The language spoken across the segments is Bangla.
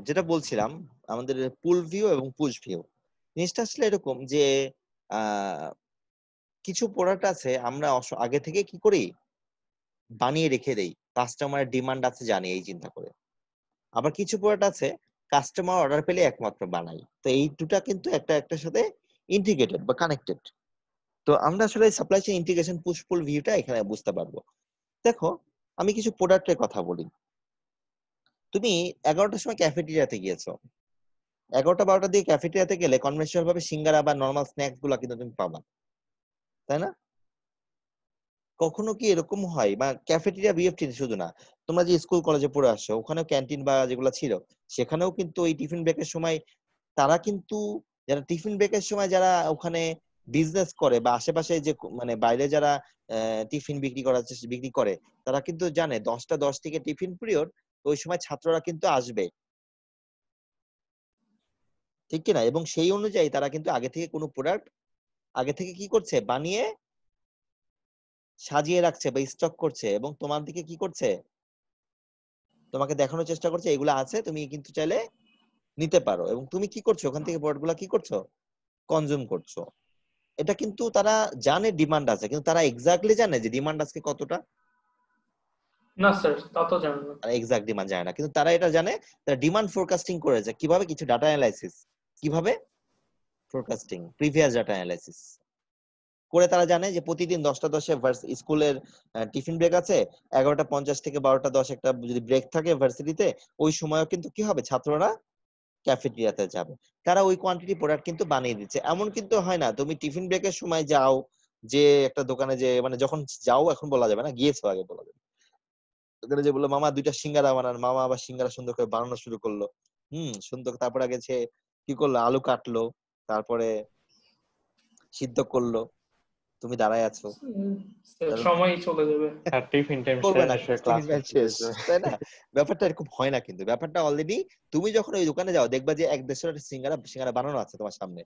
যেটা বলছিলাম, আমাদের পুল ভিউ এবং পুশ ভিউ জিনিসটা আসলে এরকম যে কিছু প্রোডাক্ট আছে আমরা আগে থেকে কি করি, বানিয়ে রেখে দেই, কাস্টমারের ডিমান্ড আছে জানি এই চিন্তা করে। আবার কিছু প্রোডাক্ট আছে কাস্টমার অর্ডার পেলে একমাত্র বানাই। তো এই দুটা কিন্তু একটা একটার সাথে ইন্টিগ্রেটেড বা কানেক্টেড। তো আমরা আসলে সাপ্লাই চেইন ইন্টিগ্রেশন পুশ পুল ভিউটা এখানে বুঝতে পারবো। দেখো, আমি কিছু প্রোডাক্টের কথা বলি। তুমি 11টার সময় ক্যাফেটেরিয়াতে গিয়েছো, 11টা 12টার দিকে ক্যাফেটেরিয়াতে গেলে কনভেনশনাল ভাবে সিঙ্গারা বা নর্মাল স্ন্যাক্স গুলা কিন্তু তুমি পাবা, তাই না? কখনো কি এরকম হয়, বা ক্যাফেটেরিয়া বিএফটি শুধু না, তোমরা যে স্কুল কলেজে পড়ে আসছো ওখানেও ক্যান্টিন বা যেগুলো ছিল সেখানেও কিন্তু ওই টিফিন ব্রেকের সময় তারা কিন্তু, যারা টিফিন ব্রেকের সময় যারা ওখানে বিজনেস করে বা আশেপাশে যে মানে বাইরে যারা টিফিন বিক্রি করে, তারা কিন্তু জানে 10টা 10 থেকে টিফিন পিরিয়ড, ওই সময় ছাত্ররা কিন্তু আসবে, ঠিক কিনা? এবং সেই অনুযায়ী তারা কিন্তু আগে থেকে কোনো প্রোডাক্ট আগে থেকে কি করছে, বানিয়ে সাজিয়ে রাখছে বা স্টক করছে, এবং তোমার দিকে কি করছে, তোমাকে দেখানোর চেষ্টা করছে এগুলো আছে, তুমি কিন্তু চাইলে নিতে পারো। এবং তুমি কি করছো, ওখান থেকে প্রোডাক্ট গুলা কি করছো, কনজিউম করছো। এটা কিন্তু তারা জানে ডিমান্ড আছে, কিন্তু তারা এক্স্যাক্টলি জানে যে ডিমান্ড আজকে কতটা, না স্যার, তা তো জানেন না। তারা এক্সাক্ট ডিমান্ড জানে না, কিন্তু তারা এটা জানে। তারা ডিমান্ড ফোরকাস্টিং করেছে কিভাবে, কিছু ডাটা অ্যানালাইসিস, কিভাবে ফোরকাস্টিং, প্রিভিয়াস ডাটা অ্যানালাইসিস করে তারা জানে যে প্রতিদিন 10টা 10-এ স্কুলের টিফিন ব্রেক আছে, 11টা 50 থেকে 12টা 10 একটা যদি ব্রেক থাকে ভার্সিটিতে, ওই সময়ও কিন্তু কি হবে, ছাত্ররা ক্যাফেটেরিয়াতে যাবে। তারা ওই কোয়ান্টিটি প্রোডাক্ট কিন্তু বানিয়ে দিচ্ছে। এমন কিন্তু হয় না তুমি টিফিন ব্রেকের সময় যাও যে একটা দোকানে, যে মানে যখন যাও এখন বলা যাবে না, গিয়েছো আগে বলা যাবে, ওখানে যে বললো মামা 2টা সিঙ্গারা বানান, মামা আবার সিঙ্গারা সুন্দর করে বানানো শুরু করলো। সুন্দর, তারপর আগে সে কি করলো, আলু কাটলো, তারপরে সিদ্ধ করলো, তুমি দাঁড়ায় আছো, স্যার, তারপর সময়ই চলে যাবে। আর টিফিন টাইম করবে না, শেষ হয়ে টিফিন ক্লাস টাইম শুরু শেষ, হয়ে যাবে। তাই না? ব্যাপারটা এরকম হয় না, কিন্তু ব্যাপারটা অলরেডি তুমি যখন ওই দোকানে যাও দেখবা যে 1-150 সিঙ্গারা সিঙ্গারা বানানো আছে তোমার সামনে।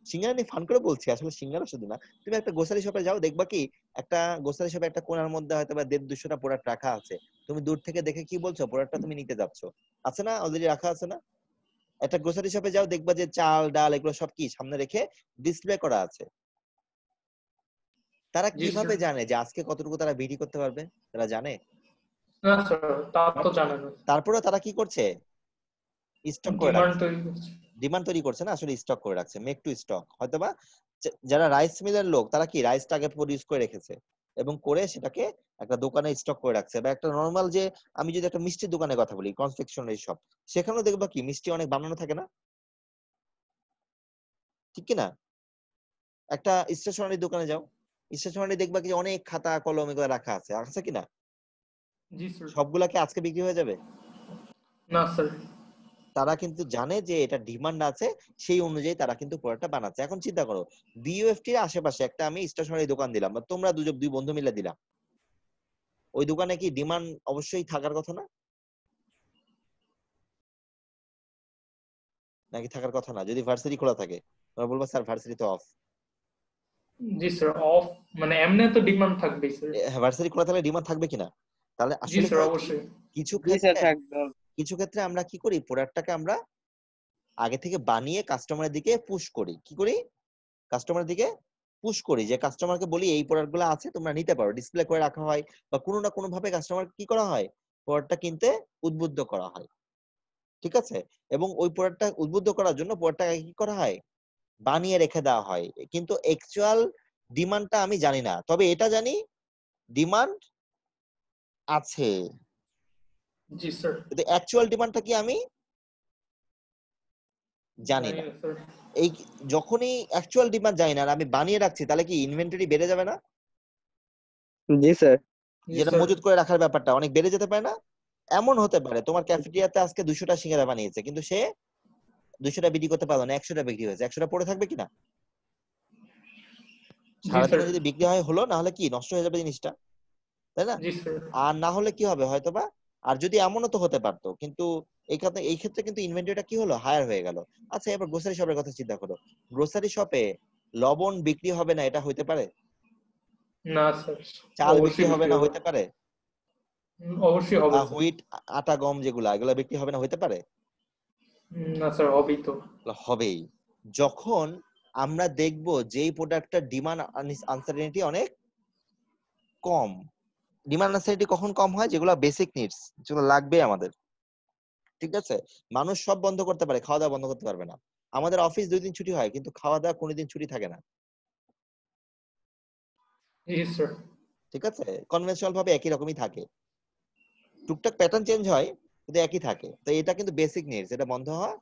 সিঙ্গারা নিয়ে ফান করে বলছি, আসলে সিঙ্গারা শুধু না, তুমি একটা গ্রোসারি শপে যাও দেখবা কি, একটা গ্রোসারি শপে একটা কোণার মধ্যে হয়তো বা 150-200টা প্রোডাক্ট রাখা আছে। তুমি দূর থেকে দেখে কি বলছো, প্রোডাক্টটা তুমি নিতে যাচ্ছ, আছে না, অলরেডি রাখা আছে না? একটা গ্রোসারি শপে যাও দেখবা যে চাল ডাল এগুলো সব কি সামনে রেখে ডিসপ্লে করা আছে। তারা জি স্যার। কিভাবে জানে যে আজকে কতটুকু তারা বিক্রি করতে পারবে? তারা জানে। না স্যার, তা তো জানেন না। তারপরে তারা কি করছে, স্টক করে ডিমান্ড রাখছে। তৈরি করছে। ডিমান্ড তৈরি করছে না, আসলে স্টক করে রাখছে, মেক টু স্টক। হয়তোবা যারা রাইস মিলের লোক তারা কি রাইসটা আগে প্রডিউস করে রেখেছে এবং করে সেটাকে একটা দোকানে স্টক করে রাখছে। বা একটা নরমাল যে, আমি যদি একটা মিষ্টির দোকানের কথা বলি, কনফেকশনারি শপ, সেখানেও দেখবা কি মিষ্টি অনেক বানানো থাকে না, ঠিক কি না? একটা স্টেশনারি দোকানে যাও, স্টেশনারি দেখবা কি অনেক খাতা কলম এগুলো রাখা আছে, আছে কি না? জি স্যার। সবগুলা কি আজকে বিক্রি হয়ে যাবে? না স্যার। তারা কিন্তু জানে যে এটা ডিমান্ড আছে, সেই অনুযায়ী তারা কিন্তু প্রোডাক্টটা বানাচ্ছে। এখন চিন্তা করো, বিইউএফটি এর আশেপাশে একটা আমি স্টেশনারি দোকান দিলাম, বা তোমরা দুই বন্ধু মিলে দিলাম, ওই দোকানে কি ডিমান্ড অবশ্যই থাকার কথা না, নাকি থাকার কথা না? যদি ভার্সিটি খোলা থাকে তোমরা বলবা স্যার ভার্সিটি তো অফ। জি স্যার, অফ মানে এমনি তো ডিমান্ড থাকবেই স্যার। ভার্সিটি খোলা থাকলে ডিমান্ড থাকবে কিনা? তাহলে জি আসলে স্যার, হয় কি, অবশ্যই। কিছু জি স্যার, ক্ষেত্রে থাকবে। কিছু ক্ষেত্রে আমরা কি করি, প্রোডাক্টটাকে আমরা আগে থেকে বানিয়ে কাস্টমারের দিকে পুশ করি। কি করি, কাস্টমারের দিকে পুশ করি, যে কাস্টমারকে বলি এই প্রোডাক্ট গুলো আছে তোমরা নিতে পারো, ডিসপ্লে করে রাখা হয়, বা কোনো না কোনো ভাবে কাস্টমার কি করা হয়, প্রোডাক্টটা কিনতে উদ্বুদ্ধ করা হয়, ঠিক আছে? এবং ওই প্রোডাক্টটা উদ্বুদ্ধ করার জন্য প্রোডাক্টটা কি করা হয়, বানিয়ে রেখে দেওয়া হয়। কিন্তু অ্যাকচুয়াল ডিমান্ডটা আমি জানি না, তবে এটা জানি ডিমান্ড আছে, জি স্যার। কিন্তু অ্যাকচুয়াল ডিমান্ডটা কি আমি জানি জানি না। না স্যার। এই যখনই অ্যাকচুয়াল ডিমান্ড জানি না আর আমি বানিয়ে রাখছি, তাহলে কি ইনভেন্টরি বেড়ে যাবে না? জি স্যার। জি যেটা স্যার। মজুত করে রাখার ব্যাপারটা অনেক বেড়ে যেতে পারে না? এমন হতে পারে তোমার ক্যাফেটেরিয়াতে আজকে 200টা সিঙ্গারা বানিয়েছে, কিন্তু সে 200টা বিক্রি করতে পারলো না, 100টা বিক্রি হয়েছে, 100টা পড়ে থাকবে কিনা? জি স্যার। সারাদিনে যদি বিক্রি হয় হলো, না হলে কি নষ্ট হয়ে যাবে জিনিসটা, তাই না? জি স্যার। আর না হলে কি হবে হয়তোবা, আর যদি এমনও তো হতে পারতো, কিন্তু এই ক্ষেত্রে কিন্তু ইনভেন্টরিটা কি হলো, হায়ার হয়ে গেল। আচ্ছা, এবার গ্রোসারি শপের কথা চিন্তা করো, গ্রোসারি শপে লবণ বিক্রি হবে না এটা হইতে পারে? না স্যার, চাল বিক্রি অবশ্যই হবে বিক্রি না হবে। হইতে পারে? অবশ্যই হবে স্যার। হুইট, আটা গম যেগুলা, এগুলা বিক্রি হবে না হইতে পারে? না স্যার হবেই তো। হবেই যখন আমরা দেখব যে এই প্রোডাক্টটার ডিমান্ড আনসার্টেনিটি অনেক কম। ডিমান্ড আনসার্টেনিটি কখন কম হয়? যেগুলো বেসিক নিডস, যেগুলো লাগবে আমাদের, ঠিক আছে? মানুষ সব বন্ধ করতে পারে, খাওয়া দাওয়া বন্ধ করতে পারবে না। আমাদের অফিস 2 দিন ছুটি হয়, কিন্তু খাওয়া দাওয়া কোনোদিন ছুটি থাকে না, জি স্যার। ঠিক আছে? কনভেনশনাল ভাবে একই রকমই থাকে, টুকটাক প্যাটার্ন চেঞ্জ হয় কিন্তু একই থাকে। তো এটা কিন্তু বেসিক নিডস, এটা বন্ধ হওয়া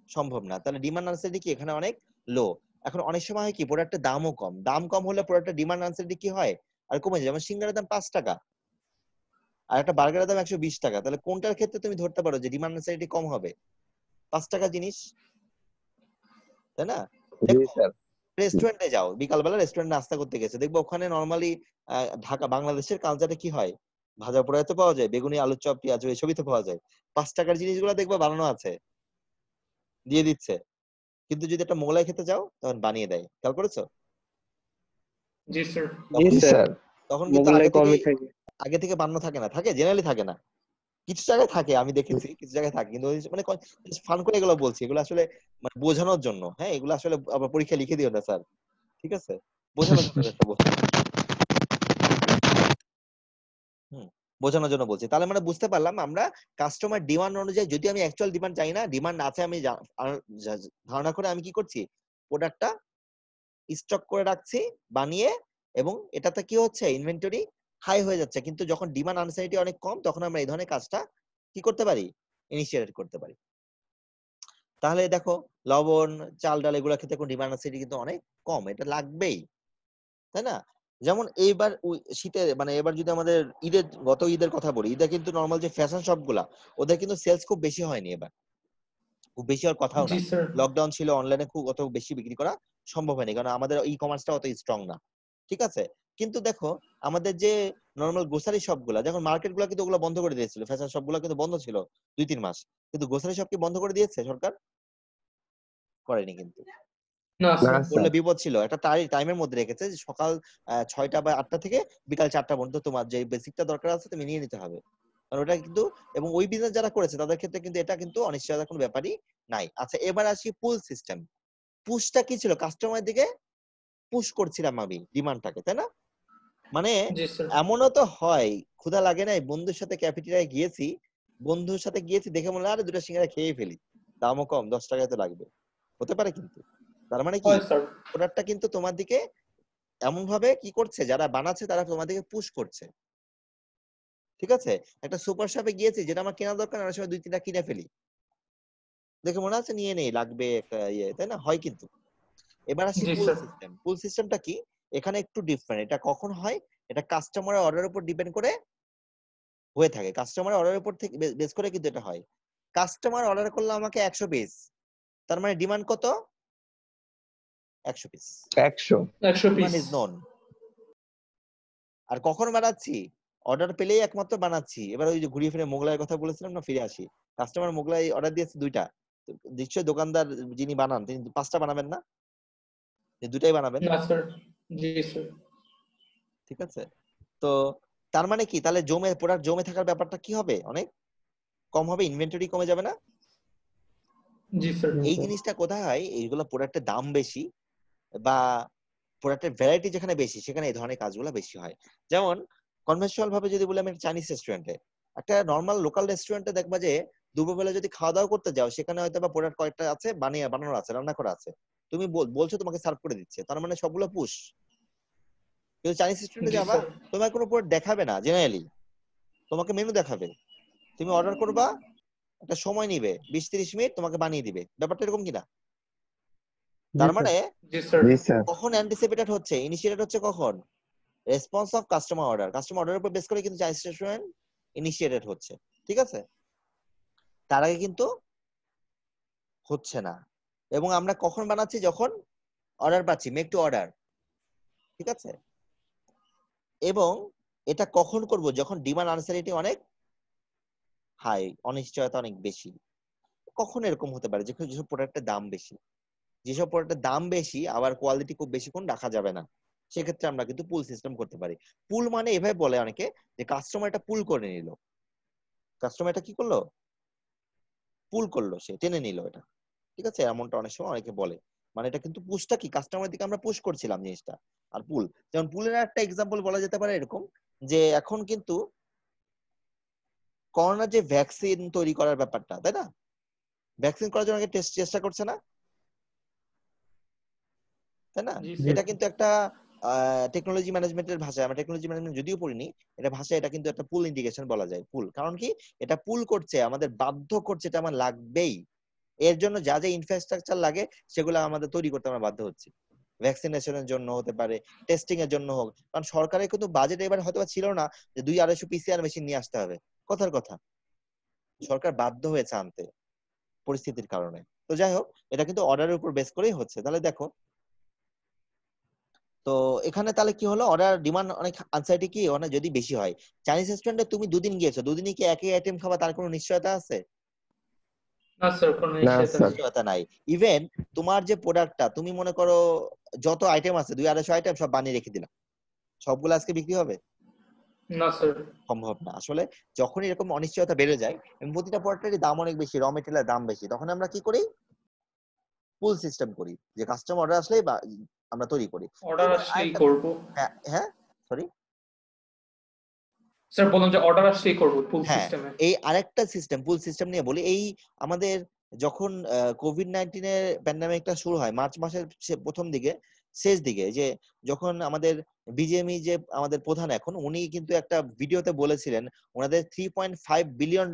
সম্ভব না। তাহলে ডিমান্ড আনসার্টেনিটি কি এখানে অনেক লো। এখন অনেক সময় হয় কি প্রোডাক্টের দামও কম, দাম কম হলে প্রোডাক্টের ডিমান্ড আনসার্টেনিটি কি হয় আর কমে যায়। যেমন সিঙ্গারের দাম 5 টাকা আর একটা বার্গারের দাম 120 টাকা, তাহলে কোনটার ক্ষেত্রে তুমি ধরতে পারো যে ডিমান্ড আনসার্টেনিটি কম হবে? 5 টাকা জিনিস, তাই না? জি দেখো স্যার। রেস্টুরেন্টে যাও, বিকালবেলা রেস্টুরেন্টে নাস্তা করতে গেছে, দেখবো ওখানে নরমালি ঢাকা বাংলাদেশের কালচারে কি হয়, ভাজা পোড়ায় তো পাওয়া যায়, বেগুনি আলুর চপ পেঁয়াজ এসবই তো পাওয়া যায়। 5 টাকার জিনিসগুলো দেখবো বানানো আছে, দিয়ে দিচ্ছে। কিন্তু যদি একটা মোগলাই খেতে যাও তখন বানিয়ে দেয়, খেয়াল করেছো? জি স্যার। জি তখন স্যার, তখন কিন্তু মোগলাই কমই থাকে। আগে থেকে বানানো থাকে না, থাকে জেনারেলি থাকে না, কিছু জায়গায় থাকে, আমি দেখেছি কিছু জায়গায় থাকে, কিন্তু মানে ফান করে এগুলো বলছি, এগুলো আসলে মানে বোঝানোর জন্য। হ্যাঁ, এগুলো আসলে আবার পরীক্ষা লিখে দিও না স্যার, ঠিক আছে? বোঝানোর জন্য একটা বলছি। হুম, বোঝানোর জন্য বলছি। তাহলে আমরা বুঝতে পারলাম আমরা কাস্টমার ডিমান্ড অনুযায়ী, যদি আমি অ্যাকচুয়াল ডিমান্ড চাই না, ডিমান্ড আছে আমি ধারণা করে আমি কি করছি, প্রোডাক্টটা স্টক করে রাখছি বানিয়ে, এবং এটাতে কি হচ্ছে ইনভেন্টরি হাই হয়ে যাচ্ছে। কিন্তু যখন ডিমান্ড আনসার্টেনিটি অনেক কম, তখন আমরা এই ধরনের কাজটা কি করতে পারি, ইনিশিয়েট করতে পারি। তাহলে দেখো লবণ চাল ডাল এগুলো ক্ষেত্রে কোনো ডিমান্ড আনসার্টেনিটি কিন্তু অনেক কম, এটা লাগবেই, তাই না? যেমন এইবার শীতে মানে এবার যদি আমাদের গত ঈদের কথা বলি, ঈদে কিন্তু নর্মাল যে ফ্যাশন শপ গুলা, ওদের কিন্তু সেলস খুব বেশি হয়নি এবার, খুব বেশি হওয়ার কথাও জি না। স্যার। লকডাউন ছিল, অনলাইনে খুব অত বেশি বিক্রি করা সম্ভব হয়নি, কারণ আমাদের ই কমার্সটা অত স্ট্রং না, ঠিক আছে? কিন্তু দেখো আমাদের যে নর্মাল গ্রোসারি শপ গুলা, যখন মার্কেট গুলা কিন্তু ওগুলো বন্ধ করে দিয়েছিল, ফ্যাশন শপ গুলা কিন্তু বন্ধ ছিল 2-3 মাস, কিন্তু গ্রোসারি শপ কি বন্ধ করে দিয়েছে সরকার? করেনি কিন্তু। না না স্যার। স্যার। করলে বিপদ ছিল, একটা টাইমের মধ্যে রেখেছে যে সকাল 6টা বা 8টা থেকে বিকাল 4টা পর্যন্ত তোমার যে বেসিকটা দরকার আছে তুমি নিয়ে নিতে হবে, কারণ ওটা কিন্তু, এবং ওই বিজনেস যারা করেছে তাদের ক্ষেত্রে কিন্তু এটা কিন্তু অনিশ্চয়তার কোনো ব্যাপারই নাই। আচ্ছা, এবার আসি পুল সিস্টেম। পুশটা কি ছিল? কাস্টমার দিকে পুশ করছিলাম আমি ডিমান্ডটাকে, তাই না? মানে জি স্যার। এমনও তো হয় ক্ষুধা লাগে নাই, বন্ধুর সাথে ক্যাফেটেরিয়ায় গিয়েছি, বন্ধুর সাথে গিয়েছি দেখে মনে হয় আরে 2টা সিঙ্গারা খেয়ে ফেলি, দামও কম, 10 টাকায় তো লাগবে, হতে পারে কিন্তু। তার মানে কি হয় স্যার। প্রোডাক্টটা কিন্তু তোমার দিকে এমন ভাবে কি করছে, যারা বানাচ্ছে তারা তোমার দিকে পুশ করছে, ঠিক আছে? একটা সুপার শপে গিয়েছি, যেটা আমার কেনা দরকার অনেক সময় 2-3টা কিনে ফেলি, দেখে মনে হচ্ছে নিয়ে নেই, লাগবে একটা ইয়ে, তাই না? হয় কিন্তু। এবার আসি জি পুল স্যার। সিস্টেম। পুল সিস্টেমটা কি? এখানে একটু ডিফারেন্ট। এটা কখন হয়? এটা কাস্টমারের অর্ডারের উপর ডিপেন্ড করে হয়ে থাকে, কাস্টমারের অর্ডারের উপর থেকে বেস করে কিন্তু এটা হয়। কাস্টমার অর্ডার করলো আমাকে 100 পিস, তার মানে ডিমান্ড কত? 100 পিস। 100। 100 পিস। ডিমান্ড ইজ নন। আর কখন বানাচ্ছি? অর্ডার পেলেই একমাত্র বানাচ্ছি। এবার ওই যে ঘুরিয়ে ফিরে মোগলাইয়ের কথা বলেছিলাম না, ফিরে আসি। কাস্টমার মোগলাই অর্ডার দিয়েছে 2টা, নিশ্চয়ই দোকানদার যিনি বানান তিনি 5টা বানাবেন না, যে 2টাই বানাবেন, না স্যার। জি স্যার। ঠিক আছে? তো তার মানে কি, তাহলে প্রোডাক্ট জমে থাকার ব্যাপারটা কি হবে, অনেক কম হবে, ইনভেন্টরি কমে যাবে না? জি স্যার। এই জিনিসটা কোথায় হয়? এইগুলো প্রোডাক্টের দাম বেশি বা প্রোডাক্টের ভ্যারাইটি যেখানে বেশি, সেখানে এই ধরনের কাজগুলো বেশি হয়। যেমন কনভেনশনাল ভাবে যদি বলি, আমি চাইনিজ রেস্টুরেন্টে, একটা নর্মাল লোকাল রেস্টুরেন্টে দেখবা যে দুপুরবেলা যদি খাওয়া দাওয়া করতে যাও, সেখানে হয়তো বা প্রোডাক্ট কয়েকটা আছে, বানানো আছে, রান্না করা আছে, তুমি বলছো তোমাকে সার্ভ করে দিচ্ছে, তার মানে সবগুলো পুশ। কিন্তু চাইনিজ রেস্টুরেন্টে জি যাবা, স্যার। তোমার কোনো প্রোডাক্ট দেখাবে না জেনারেলি, তোমাকে মেনু দেখাবে, তুমি অর্ডার করবা, একটা সময় নিবে 20-30 মিনিট, তোমাকে বানিয়ে দিবে। ব্যাপারটা এরকম কিনা? জি তার স্যার। মানে জি স্যার। জি স্যার। কখন অ্যান্টিসিপেটেড হচ্ছে, ইনিশিয়েটেড হচ্ছে কখন? Response of customer order, customer অর্ডারের উপর বেস করে কিন্তু চাইনিজ রেস্টুরেন্ট ইনিশিয়েটেড হচ্ছে, ঠিক আছে? তার আগে কিন্তু হচ্ছে না। এবং আমরা কখন বানাচ্ছি? যখন অর্ডার পাচ্ছি, মেক টু অর্ডার, ঠিক আছে? এবং এটা কখন করব? যখন ডিমান্ড আনসারিটি অনেক হাই, অনিশ্চয়তা অনেক বেশি। কখন এরকম হতে পারে? যেসব প্রোডাক্টের দাম বেশি, যেসব প্রোডাক্টের দাম বেশি আবার কোয়ালিটি খুব বেশিক্ষণ রাখা যাবে না, সেক্ষেত্রে আমরা কিন্তু পুল সিস্টেম করতে পারি। পুল মানে এভাবে বলে অনেকে, যে কাস্টমার এটা পুল করে নিল, কাস্টমার এটা কি করলো, পুল করলো, সে টেনে নিল এটা, ঠিক আছে? এমনটা অনেক সময় অনেকে বলে, মানে এটা কিন্তু পুশটা কি, কাস্টমারের দিকে আমরা পুশ করছিলাম জিনিসটা। আর পুল, যেমন পুলের একটা এক্সাম্পল বলা যেতে পারে এরকম, যে এখন কিন্তু করোনার যে ভ্যাকসিন তৈরি করার ব্যাপারটা, তাই না? ভ্যাকসিন করার জন্য আগে চেষ্টা করছে না, তাই না? জি জি স্যার। এটা কিন্তু একটা টেকনোলজি ম্যানেজমেন্টের ভাষায়, আমরা টেকনোলজি ম্যানেজমেন্ট যদিও পড়িনি, এটা ভাষায় এটা কিন্তু একটা পুল ইন্টিগ্রেশন বলা যায়। পুল কারণ কি, এটা পুল করছে, আমাদের বাধ্য করছে, এটা আমার লাগবেই, এর জন্য যা যা ইনফ্রাস্ট্রাকচার লাগে সেগুলো আমাদের তৈরি করতে আমরা বাধ্য হচ্ছি। ভ্যাকসিনেশনের জন্য হতে পারে, টেস্টিং এর জন্য হোক, কারণ সরকারের কিন্তু বাজেট এবার হয়তো ছিল না যে 200-250 PCR মেশিন নিয়ে আসতে হবে, কথার কথা, সরকার বাধ্য হয়েছে আনতে পরিস্থিতির কারণে। তো যাই হোক, এটা কিন্তু অর্ডারের উপর বেস করেই হচ্ছে। তাহলে দেখো, তো এখানে তাহলে কি হলো, অর্ডার ডিমান্ড অনেক আনসাইটি কি অনেক যদি বেশি হয়। চাইনিজ রেস্টুরেন্টে তুমি 2 দিন গিয়েছো, 2 দিনই কি একই আইটেম খাবা তার কোনো নিশ্চয়তা আছে? না স্যার, কোনো না নিশ্চয়তা স্যার। নেই। নিশ্চয়তা নাই। ইভেন তোমার যে প্রোডাক্টটা, তুমি মনে করো যত আইটেম আছে 200-250 আইটেম সব বানিয়ে রেখে দিলাম, সবগুলো আজকে বিক্রি হবে? না স্যার। সম্ভব না। আসলে যখন এরকম অনিশ্চয়তা বেড়ে যায় এবং প্রতিটা প্রোডাক্টেরই দাম অনেক বেশি, র মেটেরিয়ালের দাম বেশি, তখন আমরা কি করি, পুল সিস্টেম করি, যে কাস্টমার অর্ডার আসলেই আমরা তৈরি করি। অর্ডার এবার আসলেই আরেকটা, করব। হ্যাঁ হ্যাঁ, সরি, স্যার বললাম যে অর্ডার আসলেই করব পুল হ্যাঁ, সিস্টেমে। এই আরেকটা সিস্টেম, পুল সিস্টেম নিয়ে বলি। এই আমাদের যখন কোভিড-19 প্যান্ডামিকটা শুরু হয় মার্চ মাসের প্রথম দিকে, শেষ দিকে, যে যখন আমাদের বিজেএমই যে আমাদের প্রধান এখন, উনি কিন্তু একটা ভিডিওতে বলেছিলেন ওনাদের $3.5 বিলিয়ন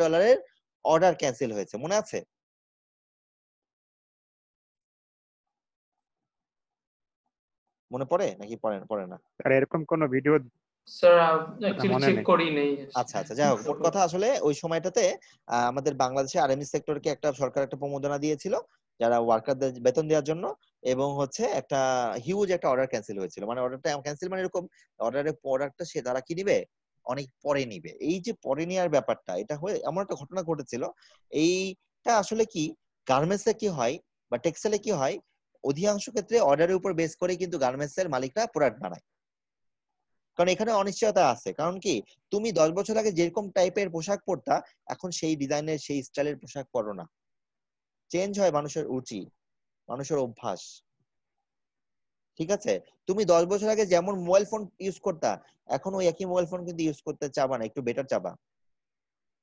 অর্ডার ক্যান্সেল হয়েছে, মনে আছে? মনে পড়ে নাকি পড়ে পড়ে না? আর এরকম কোন ভিডিও স্যার কথা অ্যাকচুয়ালি মনে চেক নেই। করি নেই। আচ্ছা আচ্ছা, যাই হোক, মোট কথা আসলে ওই সময়টাতে আমাদের বাংলাদেশে আরএমএস সেক্টরকে একটা সরকার একটা প্রণোদনা দিয়েছিল যারা ওয়ার্কারদের বেতন দেওয়ার জন্য, এবং হচ্ছে একটা হিউজ একটা অর্ডার ক্যান্সেল হয়েছিল। মানে অর্ডারটা ক্যান্সেল মানে এরকম, অর্ডারের প্রোডাক্টটা সে তারা কি নিবে, অনেক পরে নিবে। এই যে পরে নেওয়ার ব্যাপারটা, এটা হয়ে এমন একটা ঘটনা ঘটেছিল। এইটা আসলে কি, গার্মেন্টসে কি হয় বা টেক্সটাইলে কি হয়, অধিকাংশ ক্ষেত্রে অর্ডারের উপর বেস করে কিন্তু গার্মেন্টস এর মালিকরা প্রোডাক্ট বানায়, কারণ এখানে অনিশ্চয়তা আছে। কারণ কি, তুমি 10 বছর আগে যেরকম টাইপের পোশাক পরতা, এখন সেই ডিজাইনের সেই স্টাইলের পোশাক পরো না। চেঞ্জ হয় মানুষের রুচি, মানুষের অভ্যাস, ঠিক আছে? তুমি 10 বছর আগে যেমন মোবাইল ফোন ইউজ করতা, এখন ওই একই মোবাইল ফোন কিন্তু ইউজ করতে চাবা না, একটু বেটার চাবা,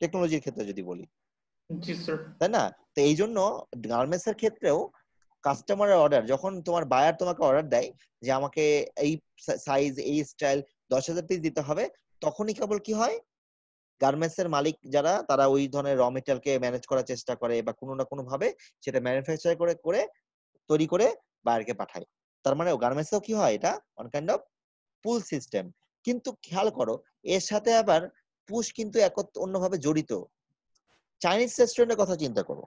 টেকনোলজির ক্ষেত্রে যদি বলি, জি স্যার। তাই না? তো এই জন্য গার্মেন্টস এর ক্ষেত্রেও কাস্টমারের অর্ডার, যখন তোমার বায়ার তোমাকে অর্ডার দেয় যে আমাকে এই সাইজ এই স্টাইল 10,000 পিস দিতে হবে, তখনই কেবল কি হয়, গার্মেন্টস এর মালিক যারা তারা ওই ধরনের র মেটেরিয়ালকে ম্যানেজ করার চেষ্টা করে বা কোনো না কোনো ভাবে সেটা ম্যানুফ্যাকচার করে করে তৈরি করে বাইরেকে পাঠায়। তার মানে গার্মেন্টসেও কি হয়, এটা one kind of pool system. কিন্তু খেয়াল করো, এর সাথে আবার পুশ কিন্তু অন্যভাবে জড়িত। চাইনিজ রেস্টুরেন্টের কথা চিন্তা করো,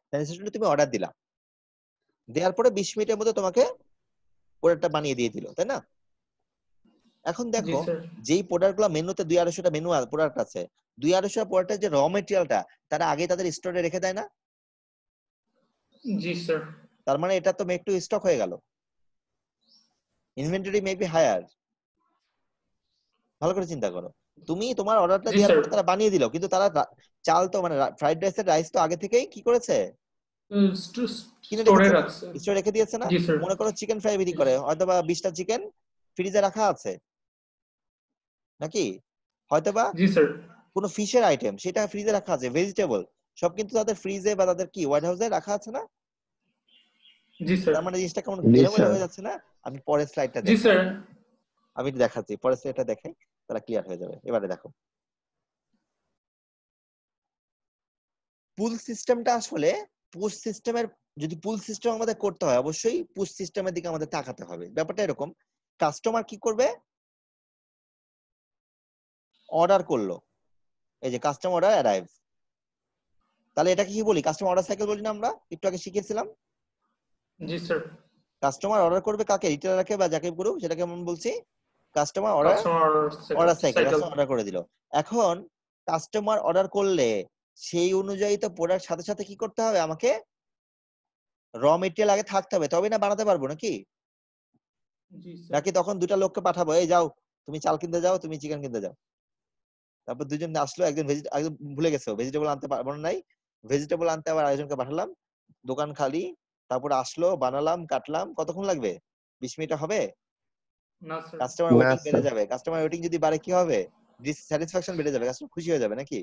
চাইনিজ রেস্টুরেন্টে তুমি অর্ডার দিলা, দেওয়ার পরে 20 মিনিটের মধ্যে তোমাকে প্রোডাক্টটা বানিয়ে দিয়ে দিল, তাই না? এখন জি দেখো, স্যার। যেই প্রোডাক্ট গুলো মেনুতে 200-250টা মেনু প্রোডাক্ট আছে, 200-250 প্রোডাক্টের যে র মেটেরিয়ালটা তারা আগে তাদের স্টোরে রেখে দেয় না? জি স্যার। তার মানে এটা তো মেক টু স্টক হয়ে গেল, ইনভেন্টরি মে বি হায়ার। ভালো করে চিন্তা করো, তুমি তোমার অর্ডারটা জি দেওয়ার স্যার। পরে তারা বানিয়ে দিল, কিন্তু তারা চাল তো মানে ফ্রাইড রাইসের রাইস তো আগে থেকেই কি করেছে, কিনে স্টোরে রেখেছে না, রাখছে। স্টোরে রেখে দিয়েছে না? জি স্যার। মনে করো চিকেন ফ্রাই বিক্রি করে, হয়তোবা 20টা চিকেন ফ্রিজে রাখা আছে, নাকি হয়তোবা জি স্যার। কোনো ফিশের আইটেম সেটা ফ্রিজে রাখা আছে, ভেজিটেবল সব কিন্তু তাদের ফ্রিজে বা তাদের কি ওয়ার হাউসে রাখা আছে না? জি স্যার। তার মানে জিনিসটা কেমন জি এলোমেলো স্যার। হয়ে যাচ্ছে না? আমি পরের স্লাইডটা জি দেখাই, স্যার। আমি একটু দেখাচ্ছি, পরের স্লাইডটা দেখাই, তারা ক্লিয়ার হয়ে যাবে। এবারে দেখো, পুল সিস্টেমটা আসলে, পুশ সিস্টেমের, যদি পুল সিস্টেম আমাদের করতে হয় অবশ্যই পুশ সিস্টেমের দিকে আমাদের তাকাতে হবে। ব্যাপারটা এরকম, কাস্টমার কি করবে, অর্ডার করলো, এই যে কাস্টমার অর্ডার অ্যারাইভ, তাহলে এটাকে কি বলি, কাস্টমার অর্ডার সাইকেল বলি না, আমরা একটু আগে শিখেছিলাম। জি স্যার। কাস্টমার অর্ডার করবে কাকে, রিটেলারকে বা যাকে করুক, সেটাকে আমি বলছি customer order customer order cycle. Cycle. Customer order করে দিল, এখন কাস্টমার অর্ডার করলে সেই অনুযায়ী তো প্রোডাক্ট সাথে সাথে কি করতে হবে, আমাকে র মেটেরিয়াল আগে থাকতে হবে, তবে না বানাতে পারবো, নাকি? জি স্যার। নাকি তখন দুটা লোককে পাঠাবো, এই যাও তুমি চাল কিনতে যাও, তুমি চিকেন কিনতে যাও, তারপর দুজন আসলো, একজন ভুলে গেছো ভেজিটেবল আনতে পারবো না, নাই ভেজিটেবল আনতে আবার আরেকজনকে পাঠালাম, দোকান খালি, তারপর আসলো, বানালাম, কাটলাম, কতক্ষণ লাগবে? 20 মিনিট হবে? না স্যার। কাস্টমার না ওয়েটিং বেড়ে স্যার। যাবে। কাস্টমার ওয়েটিং যদি বাড়ে কি হবে? ডিসস্যাটিসফ্যাকশন বেড়ে যাবে, কাস্টমার খুশি হয়ে যাবে নাকি?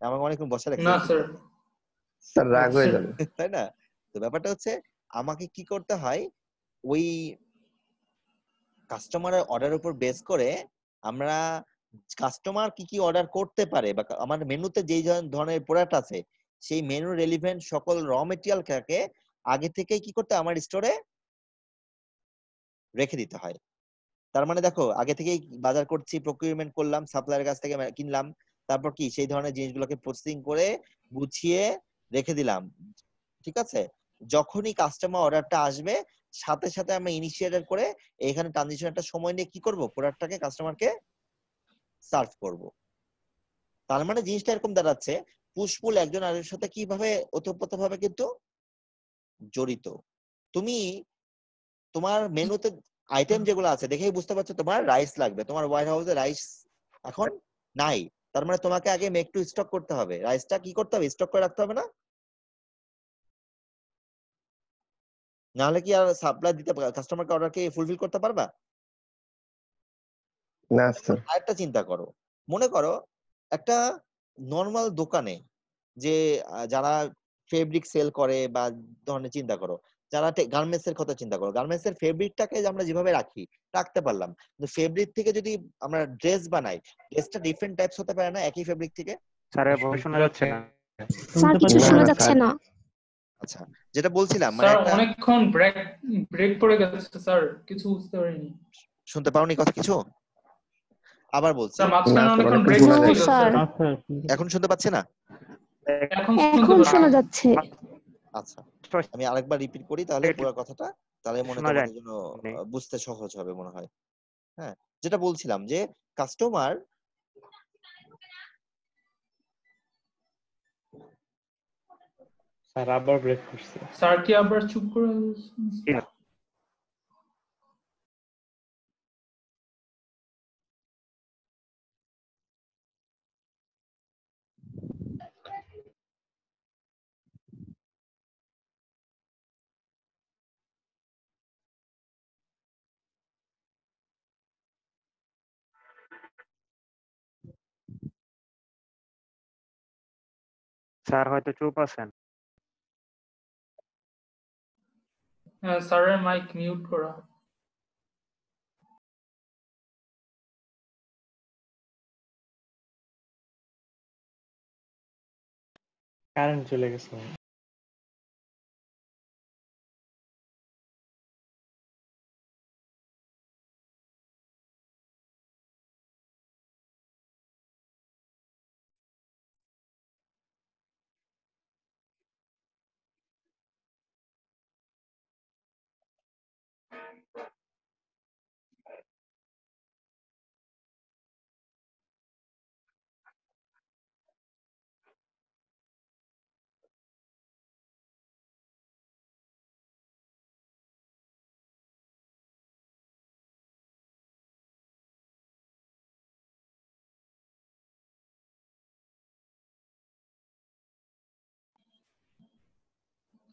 আমাকে অনেকক্ষণ বসে রাখছে না এই স্যার। চিন্তাতে, স্যার রাগ হয়ে স্যার যাবে। তাই না? তো ব্যাপারটা হচ্ছে আমাকে কি করতে হয়, ওই কাস্টমারের অর্ডার উপর বেস করে আমরা কাস্টমার কি কি অর্ডার করতে পারে বা আমার মেনুতে যেই ধরনের প্রোডাক্ট আছে সেই মেনু রেলিভেন্ট সকল র মেটেরিয়ালকে আগে থেকেই কি করতে হয়, আমার স্টোরে রেখে দিতে হয়। তার মানে দেখো, আগে থেকেই বাজার করছি, প্রকিউরমেন্ট করলাম, সাপ্লায়ারের কাছ থেকে কিনলাম, তারপর কি সেই ধরনের জিনিসগুলোকে প্রসেসিং করে গুছিয়ে রেখে দিলাম, ঠিক আছে? যখনই কাস্টমার অর্ডারটা আসবে সাথে সাথে আমরা ইনিশিয়েটেড করে এখানে ট্রানজিশন একটা সময় নিয়ে কি করব, প্রোডাক্টটাকে কাস্টমারকে সার্ভ করব। তার মানে জিনিসটা এরকম দাঁড়াচ্ছে, পুশপুল একজন আরেকজনের সাথে কিভাবে ওতপ্রোতভাবে কিন্তু জড়িত। তুমি তোমার মেনুতে আইটেম যেগুলো আছে দেখেই বুঝতে পারছো তোমার রাইস লাগবে, তোমার ওয়্যার হাউসে রাইস এখন নাই, তার মানে তোমাকে আগে মেক টু স্টক করতে হবে, রাইসটা কি করতে হবে, স্টক করে রাখতে হবে না? নাহলে কি আর সাপ্লাই দিতে কাস্টমারকে অর্ডারকে ফুলফিল করতে পারবা? না স্যার। আরেকটা চিন্তা করো, মনে করো একটা নর্মাল দোকানে যে যারা ফেব্রিক সেল করে বা ধরনের চিন্তা করো, যারা গার্মেন্টস এর কথা চিন্তা করো, গার্মেন্টস এর ফেব্রিকটাকে আমরা যেভাবে রাখতে পারলাম, কিন্তু ফেব্রিক থেকে যদি আমরা ড্রেস বানাই, ড্রেসটা ডিফারেন্ট টাইপস হতে পারে না একই ফেব্রিক থেকে? স্যার ভয় শোনা যাচ্ছে না। স্যার কিছু না, শোনা না, যাচ্ছে স্যার। না। আচ্ছা, যেটা বলছিলাম মানে স্যার একটা, অনেকক্ষণ ব্রেক পড়ে গেছে স্যার, কিছু বুঝতে পারিনি। শুনতে পাওনি কথা কিছু? আবার বলছি, স্যার না মাঝখানে স্যার, অনেকক্ষণ অনেকক্ষণ ব্রেক শোনা No, যায় ছিল না। স্যার। স্যার। এখন শুনতে পাচ্ছে না? এখন এখন শুনতে শোনা পাচ্ছি। যাচ্ছে। আচ্ছা, আমি আরেকবার রিপিট করি তাহলে পুরো কথাটা, তাহলে মনে শোনা তোমাদের যায় জন্য নি। বুঝতে সহজ হবে মনে হয়। হ্যাঁ, যেটা বলছিলাম যে কাস্টমার স্যার আবার ব্রেক করছে। স্যার কি আবার চুপ করে গেছেন? স্যার হয়তো চুপ আছেন। স্যারের মাইক মিউট করা। কারেন্ট চলে গেছে।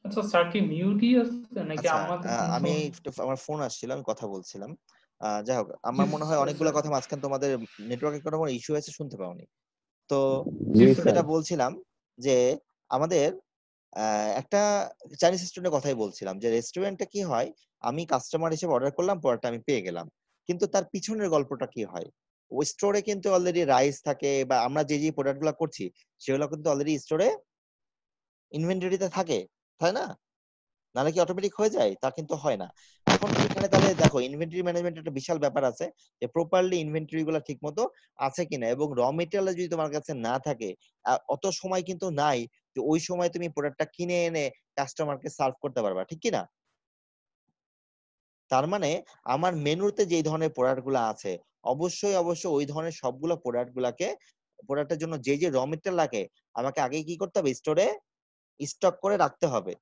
আচ্ছা স্যার কি মিউটই আছে নাকি আচ্ছা, আমাদের আমি একটু আমার ফোন আসছিল, আমি কথা বলছিলাম। যাই হোক, আমার মনে হয় স্যার অনেকগুলো কথা মাঝখানে তোমাদের নেটওয়ার্কের কোনো ইস্যু আছে, শুনতে পাওনি। তো জি জি স্যার। স্যার। যেটা বলছিলাম যে আমাদের একটা চাইনিজ রেস্টুরেন্টের কথাই বলছিলাম, যে রেস্টুরেন্টে কি হয়, আমি কাস্টমার হিসেবে অর্ডার করলাম, প্রোডাক্টটা আমি পেয়ে গেলাম, কিন্তু তার পিছনের গল্পটা কি হয়, ওই স্টোরে কিন্তু অলরেডি রাইস থাকে বা আমরা যে যে প্রোডাক্ট গুলো করছি সেগুলো কিন্তু অলরেডি স্টোরে ইনভেন্টরিতে থাকে, তাই না? নাহলে কি অটোমেটিক হয়ে যায়? তা কিন্তু হয় না। এখন এখানে তাহলে দেখো, ইনভেন্টরি ম্যানেজমেন্ট একটা বিশাল ব্যাপার আছে, যে প্রপারলি ইনভেন্টরি গুলো ঠিক মতো আছে কিনা, এবং র মেটেরিয়াল যদি তোমার কাছে না থাকে, অত সময় কিন্তু নাই যে ওই সময় তুমি প্রোডাক্টটা কিনে এনে কাস্টমারকে সার্ভ করতে পারবা, ঠিক কিনা? তার মানে আমার মেনুতে যে ধরনের প্রোডাক্ট গুলো আছে, অবশ্যই অবশ্যই ওই ধরনের সবগুলো প্রোডাক্টের জন্য যে যে র মেটেরিয়াল লাগে আমাকে আগে কি করতে হবে, স্টোরে স্টক করে রাখতে হবে।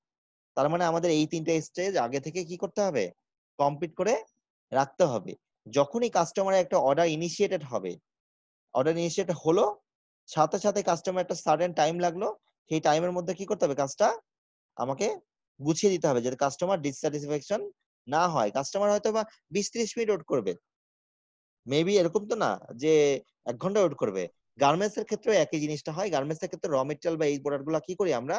তার মানে আমাদের এই তিনটা স্টেজ আগে থেকে কি করতে হবে, কমপ্লিট করে রাখতে হবে। যখনই কাস্টমারের একটা অর্ডার ইনিশিয়েটেড হলো, সাথে সাথে কাস্টমার একটা সার্টেন টাইম লাগলো, সেই টাইমের মধ্যে কি করতে হবে, কাজটা আমাকে গুছিয়ে দিতে হবে যাতে কাস্টমার ডিসস্যাটিসফ্যাকশন না হয়। কাস্টমার হয়তো বা 20-30 মিনিট ওয়েট করবে, মেবি এরকম তো না যে 1 ঘন্টা ওয়েট করবে। গার্মেন্টস এর ক্ষেত্রে একই জিনিসটা হয়। গার্মেন্টস এর ক্ষেত্রে র মেটেরিয়াল বা এই প্রোডাক্ট গুলা কি করি আমরা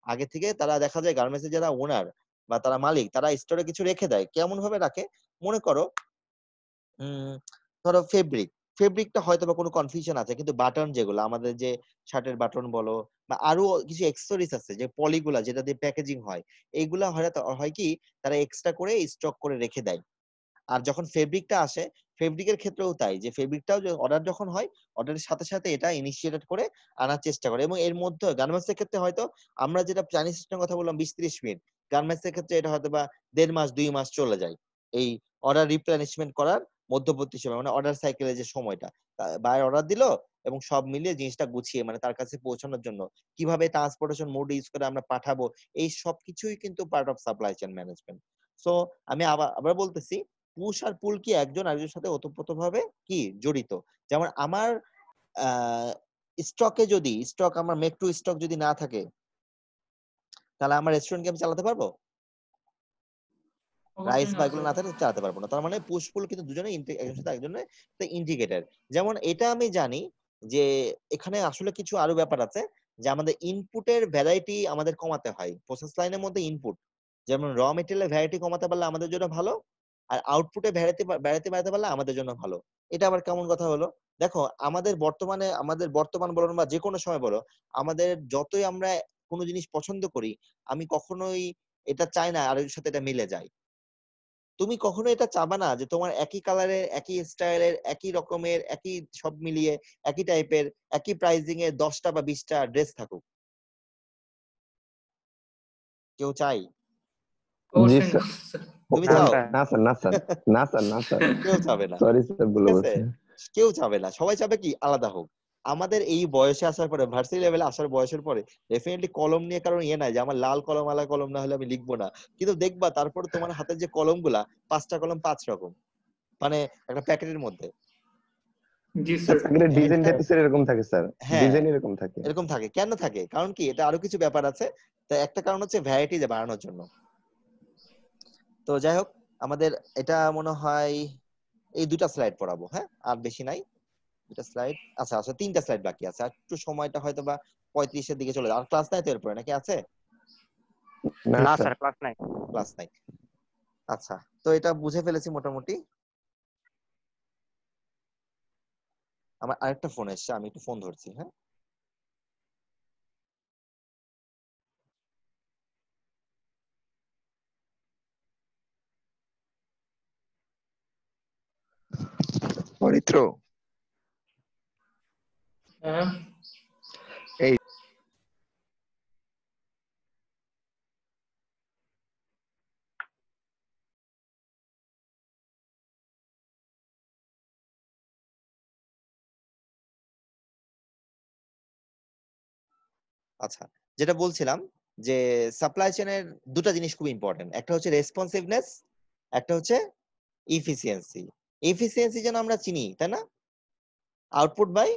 আগে থেকে, তারা দেখা যায় গার্মেন্টস এর যারা ওনার বা তারা মালিক, তারা স্টোরে কিছু রেখে দেয়। কেমন ভাবে রাখে, মনে করো ধরো ফেব্রিকটা হয়তো বা কোনো কনফিউশন আছে, কিন্তু বাটন যেগুলো আমাদের যে শার্টের বাটন বলো বা আরো কিছু এক্সেসরিজ আছে যে পলিগুলা যেটা দিয়ে প্যাকেজিং হয়, এইগুলা হয় কি তারা এক্সট্রা করে স্টক করে রেখে দেয়। আর যখন ফেব্রিকটা আসে, ফেব্রিকের ক্ষেত্রেও তাই, যে ফেব্রিকটাও অর্ডার যখন হয়, অর্ডারের সাথে সাথে এটা ইনিশিয়েটেড করে আনার চেষ্টা করে। এবং এর মধ্যে গার্মেন্টস এর ক্ষেত্রে হয়তো আমরা যেটা চাইনিজ সিস্টেম কথা বললাম 20-30 মিনিট, গার্মেন্টস এর ক্ষেত্রে এটা হয়তো বা 1.5 মাস 2 মাস চলে যায় এই অর্ডার রিপ্লেনিশমেন্ট করার মধ্যবর্তী সময়, মানে অর্ডার সাইকেলের যে সময়টা। বায়ার অর্ডার দিল এবং সব মিলিয়ে জিনিসটা গুছিয়ে মানে তার কাছে পৌঁছানোর জন্য কিভাবে ট্রান্সপোর্টেশন মোড ইউজ করে আমরা পাঠাবো, এই সব কিছুই কিন্তু part of supply chain management. So আমি আবার বলতেছি, পুশ আর পুল কি একজন আরেকজনের সাথে ওতপ্রোতভাবে কি জড়িত। যেমন আমার স্টকে যদি আমার মেক টু স্টক যদি না থাকে, তাহলে আমার রেস্টুরেন্ট কি আমি চালাতে পারবো? রাইস অবশ্যই বা না এগুলো স্যার। না থাকলে চালাতে পারবো না। তার মানে পুশ পুল কিন্তু দুজনে একজনের সাথে একজনের ইন্টিগ্রেটেড। যেমন এটা আমি জানি যে এখানে আসলে কিছু আরো ব্যাপার আছে, যে আমাদের ইনপুটের ভ্যারাইটি আমাদের কমাতে হয় প্রসেস লাইনের মধ্যে। ইনপুট যেমন র মেটেরিয়ালের ভ্যারাইটি কমাতে পারলে আমাদের জন্য ভালো, আর আউটপুটে ভ্যারাইটি বাড়াতে পারলে আমাদের জন্য ভালো। এটা আবার কেমন কথা হলো? দেখো আমাদের বর্তমান বলো বা যে কোনো সময় বলো, আমাদের যতই আমরা কোনো জিনিস পছন্দ করি, আমি কখনোই এটা চাই না আর এর সাথে এটা মিলে যায়। তুমি কখনো এটা চাবা না যে তোমার একই কালারের, একই স্টাইলের, একই রকমের, একই সব মিলিয়ে একই টাইপের, একই প্রাইসিং এর 10টা বা 20টা ড্রেস থাকুক। কেউ চাই? জি অবশ্যই না স্যার। স্যার। তুমি না চাও? স্যার। না স্যার, না স্যার, না স্যার, না স্যার, কেউ চাবে না। সরি স্যার, ঠিক ভুলে আছে, বলছি। কেউ চাবে না, সবাই চাবে কি আলাদা হোক। আমাদের এই বয়সে আসার পরে, ভার্সিটি লেভেলে আসার বয়সের পরে ডেফিনেটলি কলম নিয়ে কারণ নাই যে আমার লাল কলম আলা কলম না হলে আমি লিখবো না। কিন্তু দেখবা তারপর তোমার হাতের যে কলম গুলা, 5টা কলম 5 রকম, মানে একটা প্যাকেটের মধ্যে। জি স্যার স্যার। প্যাকেটের ডিজাইনটা তো স্যার এরকম থাকে স্যার, হ্যাঁ, ডিজাইন এরকম থাকে। এরকম থাকে কেন থাকে, কারণ কি এটা আরো কিছু ব্যাপার আছে। তাই একটা কারণ হচ্ছে ভ্যারাইটি বাড়ানোর জন্য। তো যাই হোক, আমাদের এটা মনে হয় এই 2টা স্লাইড পড়াবো, হ্যাঁ আর বেশি নাই। 2টা স্লাইড, আচ্ছা 3টা স্লাইড বাকি আছে। আর একটু সময়টা হয়তো বা 35-এর দিকে চলে যায়। আর ক্লাস নাই তো এরপরে, নাকি আছে? না না স্যার। স্যার, ক্লাস নাই। ক্লাস নাই। আচ্ছা, তো এটা বুঝে ফেলেছি মোটামুটি। আমার আরেকটা ফোন এসছে, আমি একটু ফোন ধরছি, হ্যাঁ। অরিত্র, হ্যাঁ এই আচ্ছা, যেটা বলছিলাম যে সাপ্লাই চেনের 2টা জিনিস খুব ইম্পর্টেন্ট। একটা হচ্ছে রেসপন্সিভনেস, একটা হচ্ছে ইফিসিয়েন্সি। ইফিসিয়েন্সি যেন আমরা চিনি, তাই না? আউটপুট বাই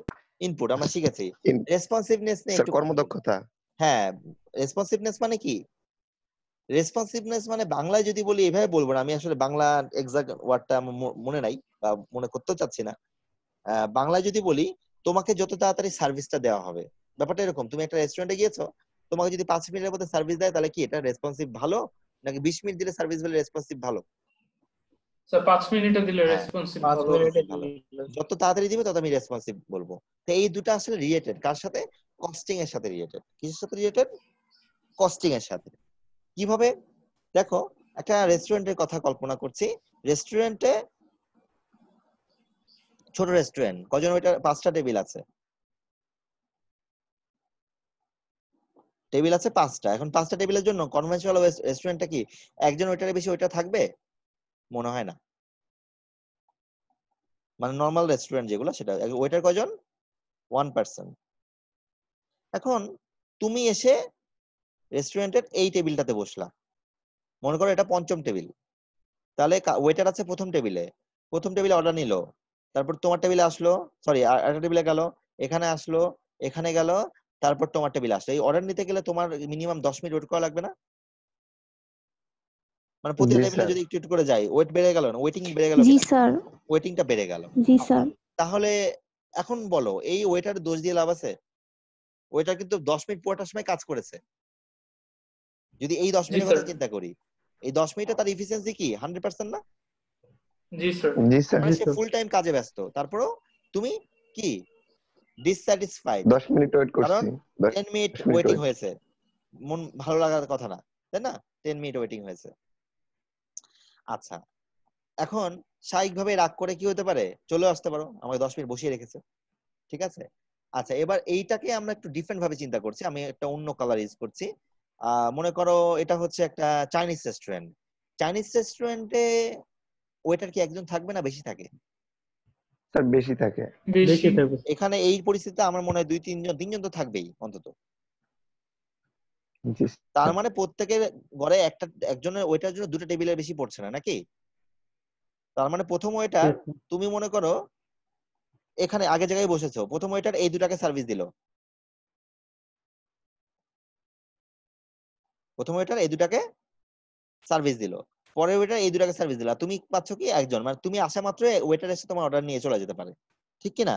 ইনপুট আমরা শিখেছি। রেসপন্সিভনেস নিয়ে স্যার একটু কথা বলি। কর্মদক্ষতা। হ্যাঁ, রেসপন্সিভনেস মানে কি? রেসপন্সিভনেস মানে বাংলায় যদি বলি, এভাবে বলবো না, আমি আসলে বাংলা এক্সাক্ট ওয়ার্ডটা আমার মনে নাই বা মনে করতেও চাচ্ছি না। বাংলায় যদি বলি, তোমাকে যত তাড়াতাড়ি সার্ভিসটা দেওয়া হবে। ব্যাপারটা এরকম, তুমি একটা রেস্টুরেন্টে গিয়েছো, তোমাকে যদি 5 মিনিটের মধ্যে সার্ভিস দেয়, তাহলে কি এটা রেসপন্সিভ ভালো, নাকি 20 মিনিট দিলে সার্ভিস বলে রেসপন্সিভ ভালো? স্যার 5 মিনিটে দিলে হ্যাঁ, রেসপন্সিভ 5 ভালো। মিনিটে ভালো। দিলে যত তাড়াতাড়ি দিবে তত আমি রেসপন্সিভ বলবো। তো এই দুটো আসলে রিলেটেড কার সাথে? কস্টিং এর সাথে রিলেটেড। কিসের সাথে রিলেটেড? কস্টিং এর সাথে। কিভাবে? দেখো, একটা রেস্টুরেন্টের কথা কল্পনা করছি। রেস্টুরেন্টে, ছোট রেস্টুরেন্ট, কজন ওয়েটার? 5টা টেবিল আছে। টেবিল আছে 5টা। এখন 5টা টেবিলের জন্য কনভেনশনাল রেস্টুরেন্টটা কি একজন ওয়েটারের বেশি ওয়েটার থাকবে? মনে হয় না। মানে নরমাল রেস্টুরেন্ট যেগুলো, সেটা ওয়েটার কজন? 1 পারসন। এখন তুমি এসে রেস্টুরেন্টের এই টেবিলটাতে বসলা, মনে করো এটা 5ম টেবিল। তাহলে ওয়েটার আছে প্রথম টেবিলে, অর্ডার নিল, তারপর তোমার টেবিলে আসলো, সরি আরেকটা টেবিলে গেল, এখানে আসলো, এখানে গেল, তারপর তোমার টেবিল আসলো। এই অর্ডার নিতে গেলে তোমার মিনিমাম 10 মিনিট ওয়েট করা লাগবে না? মানে প্রতিটা জি টেবিলে স্যার। যদি একটু একটু করে যাই, ওয়েট বেড়ে গেল না, ওয়েটিং বেড়ে গেল জি কিনা? স্যার। ওয়েটিংটা বেড়ে গেল। জি স্যার। তাহলে এখন বলো, এই ওয়েটার দোষ দিয়ে লাভ আছে? ওয়েটার কিন্তু 10 মিনিট পুরোটার সময় কাজ করেছে। যদি এই 10 জি মিনিটের স্যার। কথা চিন্তা করি, এই 10 মিনিটে তার এফিসিয়েন্সি কি 100% না? জি স্যার। জি স্যার। মানে সে ফুল টাইম কাজে ব্যস্ত, তারপরেও তুমি কি ডিসস্যাটিসফাইড? 10 মিনিট ওয়েট কারণ করছি। 10 মিনিট 10 মিনিট ওয়েটিং ওয়েট। হয়েছে, মন ভালো লাগার কথা না, তাই না? 10 মিনিট ওয়েটিং হয়েছে। আচ্ছা, এখন স্বাভাবিকভাবে রাগ করে কি হতে পারে, চলে আসতে পারো, আমাকে 10 মিনিট বসিয়ে রেখেছে, ঠিক আছে? আচ্ছা, এবার এইটাকে আমরা একটু ডিফারেন্ট ভাবে চিন্তা করছি, আমি একটা অন্য কালার ইউজ করছি। মনে করো এটা হচ্ছে একটা চাইনিজ রেস্টুরেন্ট। চাইনিজ রেস্টুরেন্টে ওয়েটার কি একজন থাকবে না বেশি থাকে? স্যার বেশি থাকে। বেশি। বেশি থাকবে। এখানে এই পরিস্থিতিতে আমার মনে হয় 2-3 জন তো থাকবেই অন্তত। জি তার স্যার। মানে প্রত্যেকের ঘরে একজনের ওয়েটার জন্য 2টা টেবিলের বেশি পড়ছে না নাকি? তার মানে প্রথম ওয়েটার, Yes, sir. তুমি মনে করো এখানে আগে জায়গায় বসেছো, প্রথম ওয়েটার এই দুটাকে সার্ভিস দিল, প্রথম ওয়েটার এই দুটাকে সার্ভিস দিল, পরের ওয়েটার এই দুটাকে সার্ভিস দিল, আর তুমি পাচ্ছ কি একজন, মানে তুমি আসা মাত্র ওয়েটার এসে তোমার অর্ডার নিয়ে চলে যেতে পারে, ঠিক কি না?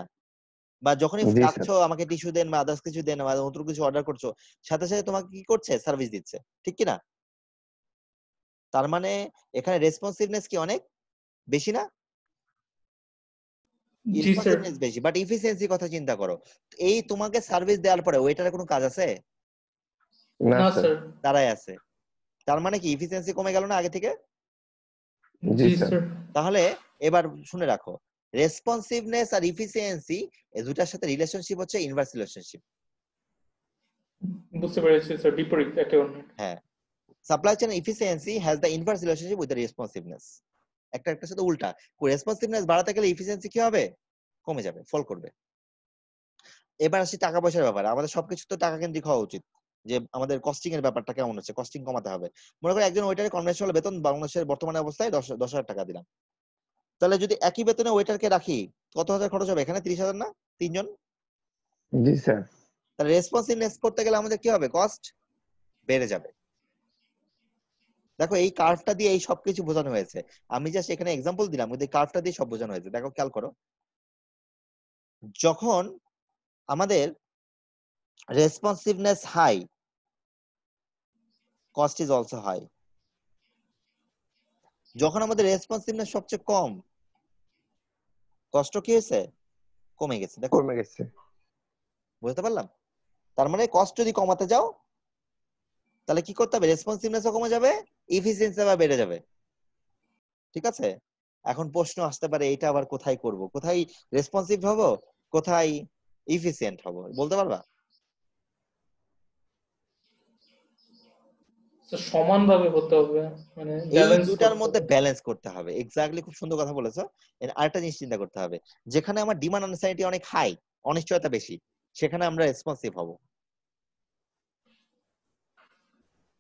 বা যখনই জি স্যার। ডাকছো আমাকে টিস্যু দেন বা আদার্স কিছু দেন বা নতুন কিছু অর্ডার করছো, সাথে সাথে তোমাকে কি করছে, সার্ভিস দিচ্ছে, ঠিক কি না? তার মানে এখানে রেসপন্সিভনেস কি অনেক বেশি না? জি স্যার। রেসপন্সিভনেস বেশি, বাট এফিসিয়েন্সি কথা চিন্তা করো, এই তোমাকে সার্ভিস দেওয়ার পরে ওয়েটারের কোনো কাজ আছে? না না স্যার। স্যার। দাঁড়ায় আছে। তার মানে কি এফিসিয়েন্সি কমে গেল না আগে থেকে? জি জি স্যার। স্যার। তাহলে এবার শুনে রাখো, রেসপন্সিভনেস আর এফিসিয়েন্সি এই দুটার সাথে রিলেশনশিপ হচ্ছে ইনভার্স রিলেশনশিপ। বুঝতে পেরেছি স্যার, বিপরীত একে অন্যের। হ্যাঁ, supply chain efficiency has the inverse relationship with the responsiveness. একটা একটা সাথে উল্টা, রেসপন্সিভনেস বাড়াতে গেলে এফিসিয়েন্সি কি হবে, কমে যাবে, ফল করবে। এবার আসি টাকা পয়সার ব্যাপারে, আমাদের সবকিছু তো টাকা কেন্দ্রিক হওয়া উচিত, যে আমাদের কস্টিং এর ব্যাপারটা কেমন হচ্ছে, কস্টিং কমাতে হবে। মনে করো একজন ওয়েটারের কনভেনশনাল বেতন বাংলাদেশের বর্তমানে অবস্থায় 10,000 টাকা দিলাম, তাহলে যদি একই বেতনে ওয়েটারকে রাখি কত হাজার খরচ হবে এখানে? 30,000 না? 3 জন। জি স্যার। তাহলে রেসপন্সিভনেস করতে গেলে আমাদের কি হবে, কস্ট বেড়ে যাবে। দেখো এই কার্ভটা দিয়ে এই সবকিছু বোঝানো হয়েছে, আমি জাস্ট এখানে এক্সাম্পল দিলাম, কিন্তু এই কার্ভটা দিয়ে সব বোঝানো হয়েছে। দেখো খেয়াল করো, যখন আমাদের responsiveness high, cost is also high. যখন আমাদের রেসপন্সিভনেস সবচেয়ে কম, কষ্ট কি হয়েছে, কমে গেছে। দেখো কমে গেছে। বুঝতে পারলাম? তার মানে কস্ট যদি কমাতে যাও তাহলে কি করতে হবে, রেসপন্সিভনেসও কমে যাবে, এফিসিয়েন্সি আবার বেড়ে যাবে, ঠিক আছে? এখন প্রশ্ন আসতে পারে এটা আবার কোথায় করব, কোথায় রেসপন্সিভ হব, কোথায় এফিসিয়েন্ট হব, বলতে পারবা? স্যার সমানভাবে হতে হবে, মানে এই ব্যালেন্স দুটার করতে মধ্যে হবে। ব্যালেন্স করতে হবে। এক্স্যাক্টলি, খুব সুন্দর কথা বলেছো। আরেকটা জিনিস চিন্তা করতে হবে, যেখানে আমার ডিমান্ড আনসার্টেনিটি অনেক হাই, অনিশ্চয়তা বেশি, সেখানে আমরা রেসপন্সিভ হব।